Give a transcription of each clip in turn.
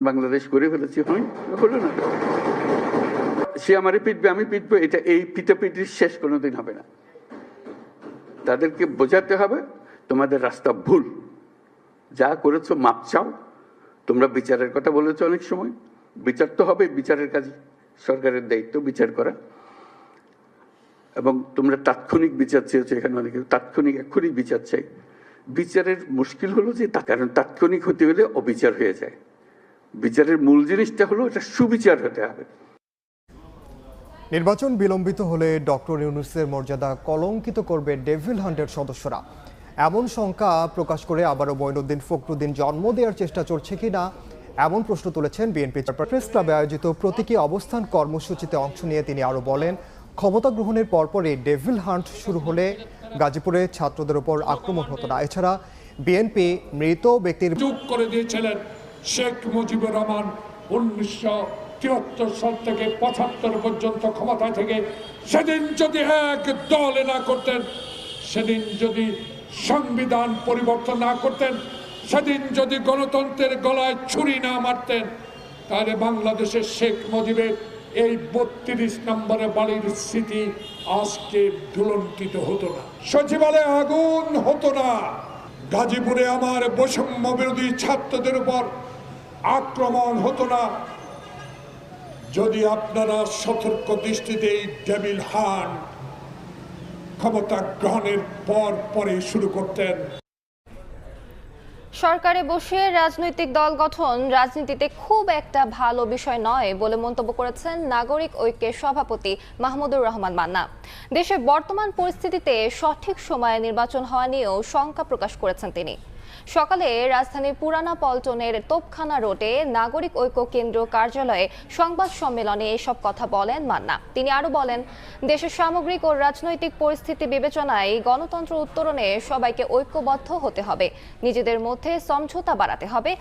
বাংলাদেশ করে ফেলেছি, হলো না। সে আমারে পিটবে, আমি পিটবো, এটা এই পিটাপিটির শেষ কোনোদিন হবে না। তাদেরকে বোঝাতে হবে তোমাদের রাস্তা ভুল, যা করেছো মাপ চাও। তোমরা বিচারের কথা বলেছো অনেক সময়, বিচার তো হবে, বিচারের কাজ সরকারের দায়িত্ব বিচার করা। এবং তোমরা তাৎক্ষণিক বিচার চেয়েছো, এখানে অনেকে তাৎক্ষণিক এক্ষুনি বিচার চাই। বিচারের মুশকিল হলো যে কারণ তাৎক্ষণিক হতে হলে অবিচার হয়ে যায়। বিচারের মূল জিনিসটা হলো এটা সুবিচার হতে হবে। নির্বাচন বিলম্বিত হলে ডক্টর ইউনূসের মর্যাদা কলঙ্কিত করবে ডেভিল হান্টের সদস্যরা, এমন শঙ্কা প্রকাশ করে আবারও মঈনুদ্দিন ফখরুদ্দিন জন্ম দেওয়ার চেষ্টা চলছে কিনা এমন প্রশ্ন তুলেছেন বিএনপি। প্রেস ক্লাবে আয়োজিত প্রতীকী অবস্থান কর্মসূচিতে অংশ নিয়ে তিনি আরও বলেন, ক্ষমতা গ্রহণের পরপরই ডেভিল হান্ট শুরু হলে গাজীপুরে ছাত্রদের উপর আক্রমণ হতো না। এছাড়া বিএনপি মৃত ব্যক্তির চুপ করে দিয়েছিলেন শেখ মুজিবুর রহমান 1973 সাল থেকে 75 পর্যন্ত ক্ষমতায় থেকে। সেদিন যদি এক দলে না করতেন, সেদিন যদি সংবিধান পরিবর্তন না করতেন, সেদিন যদি গণতন্ত্রের গলায় ছুরি না মারতেন, তাহলে বাংলাদেশের শেখ মুজিবের এই 32 নম্বরে বাড়ির স্মৃতি আজকে ধুলন্টিত হতো না, সচিবালয়ে আগুন হতো না, গাজীপুরে আমার বৈষম্য বিরোধী ছাত্রদের উপর আক্রমণ হতো না, যদি আপনারা সতর্ক দৃষ্টিতে এই ডেভিল হান্ট ক্ষমতা গ্রহণের পরে শুরু করতেন। সরকারে বসে রাজনৈতিক দল গঠন রাজনীতিতে খুব একটা ভালো বিষয় নয় বলে মন্তব্য করেছেন নাগরিক ঐক্যের সভাপতি মাহমুদুর রহমান মান্না। দেশের বর্তমান পরিস্থিতিতে সঠিক সময়ে নির্বাচন হওয়া নিয়েও শঙ্কা প্রকাশ করেছেন তিনি। সকালে রাজধানীর পুরানা পল্টনের তোপখানা রোডে নাগরিক ঐক্য কেন্দ্র কার্যালয়ে সংবাদ সম্মেলনে এসব কথা বলেন মান্না। তিনি আরো বলেন, দেশের সামগ্রিক ও রাজনৈতিক পরিস্থিতি বিবেচনায় গণতন্ত্র উত্তরণে সবাইকে ঐক্যবদ্ধ হতে হবে, নিজেদের মধ্যে সমঝোতা বাড়াতে হবে,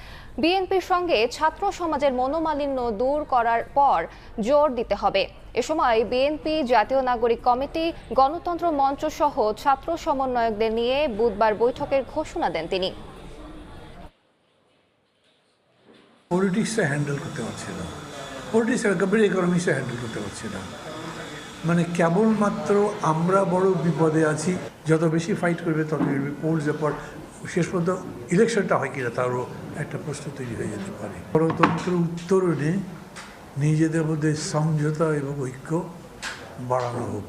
বিএনপির সঙ্গে ছাত্র সমাজের মনোমালিন্য দূর করার পর জোর দিতে হবে। এ সময় বিএনপি, জাতীয় নাগরিক কমিটি, গণতন্ত্র মঞ্চ সহ ছাত্র সমন্বয়কদের নিয়ে বুধবার বৈঠকের ঘোষণা দেন তিনি। পলিটিক্সটা হ্যান্ডেল করতে পারছে না, পলিটিক্স একেবারে ইকোনমিক্সটা হ্যান্ডেল করতে পারছে না। মানে কেবলমাত্র আমরা বড় বিপদে আছি, যত বেশি ফাইট করবে তত পোলস পর শেষ পর্যন্ত ইলেকশনটা হয় কিনা তারও একটা প্রশ্ন তৈরি হয়ে যেতে পারে। গণতন্ত্র উত্তরণে নিজেদের মধ্যে সমঝোতা এবং ঐক্য বাড়ানো হোক।